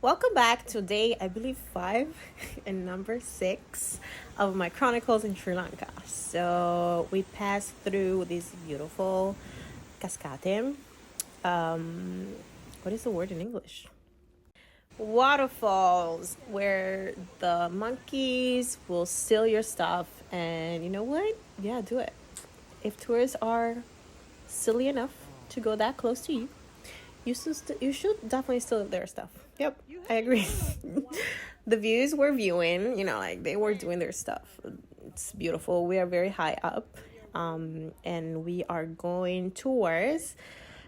Welcome back to day, I believe, 5 and number 6 of my chronicles in Sri Lanka. So we passed through this beautiful cascade. What is the word in English? Waterfalls, where the monkeys will steal your stuff. And you know what? Yeah, do it. If tourists are silly enough to go that close to you, you should definitely steal their stuff. Yep, I agree. The views were viewing, like they were doing their stuff. It's beautiful. We are very high up, and we are going towards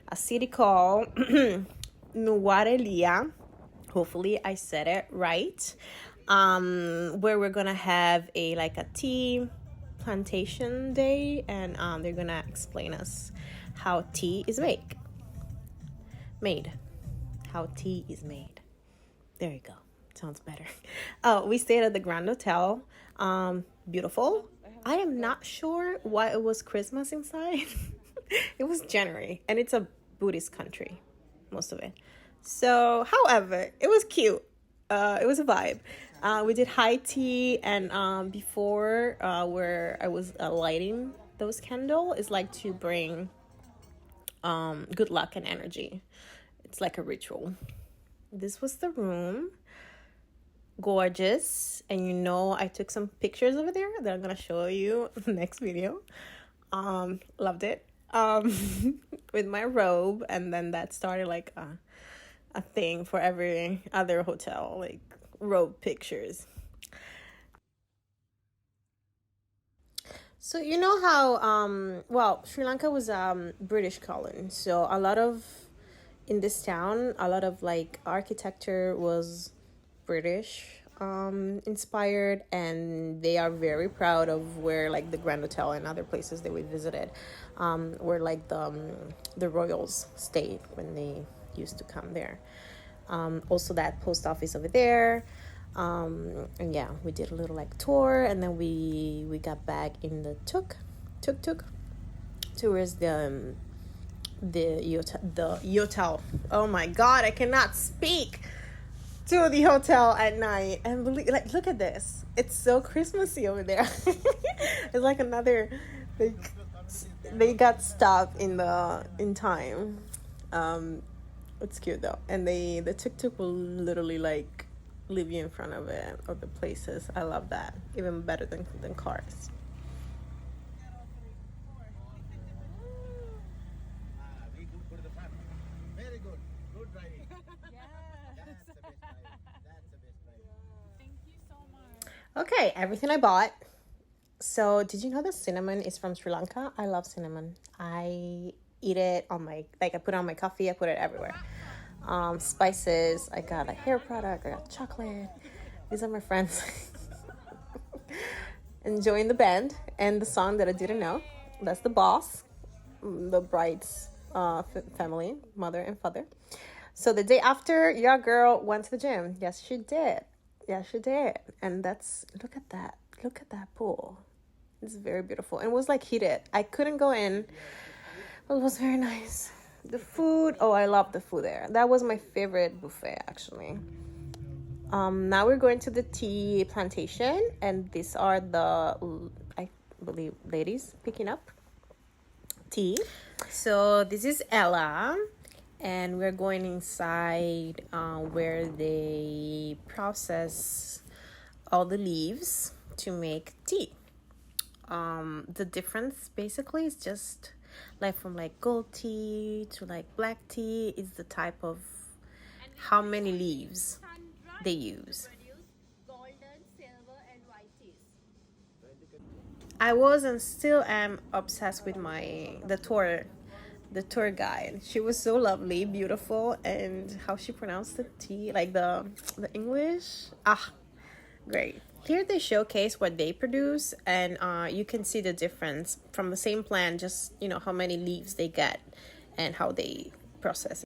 a city called Nuwara Eliya. Hopefully, I said it right. Where we're gonna have a tea plantation day, and they're gonna explain us how tea is made. How tea is made. There you go. Sounds better. Oh, we stayed at the Grand Hotel. Beautiful. I am not sure why it was Christmas inside. It was January, and it's a Buddhist country, most of it. So, however, it was cute. It was a vibe. We did high tea, and before where I was lighting those candles is like to bring good luck and energy. It's like a ritual. This was the room. Gorgeous. And I took some pictures over there that I'm gonna show you in the next video. Loved it. With my robe, and then that started like a thing for every other hotel, like robe pictures. So you know how Sri Lanka was British colony, so in this town, a lot of like architecture was British inspired, and they are very proud of where like the Grand Hotel and other places that we visited, where like the royals stayed when they used to come there. Also that post office over there. And yeah, we did a little like tour, and then we got back in the tuk towards the hotel. Oh my god, I cannot speak. To the hotel at night, and look at this. It's so Christmassy over there. It's like another they got stopped in time. It's cute though, and the tuk will literally like leave you in front of it, of the places. I love that, even better than cars. Okay, everything I bought. So, did you know that cinnamon is from Sri Lanka? I love cinnamon. I eat it on I put it on my coffee. I put it everywhere. Spices. I got a hair product. I got chocolate. These are my friends. Enjoying the band and the song that I didn't know. That's the boss, the bride's family, mother and father. So the day after, your girl went to the gym. Yes, she did. Yes, she did. And look at that. Look at that pool. It's very beautiful. And it was like heated. I couldn't go in, but it was very nice. The food, I love the food there. That was my favorite buffet, actually. Now we're going to the tea plantation, and these are I believe, ladies picking up tea. So this is Ella. And we're going inside where they process all the leaves to make tea. The difference basically is just like from like gold tea to like black tea is the type of how many leaves they use. I was and still am obsessed with the tour guide. She was so lovely, beautiful, and how she pronounced the T, like the English. Great. Here they showcase what they produce, and you can see the difference from the same plant, just how many leaves they get and how they process it.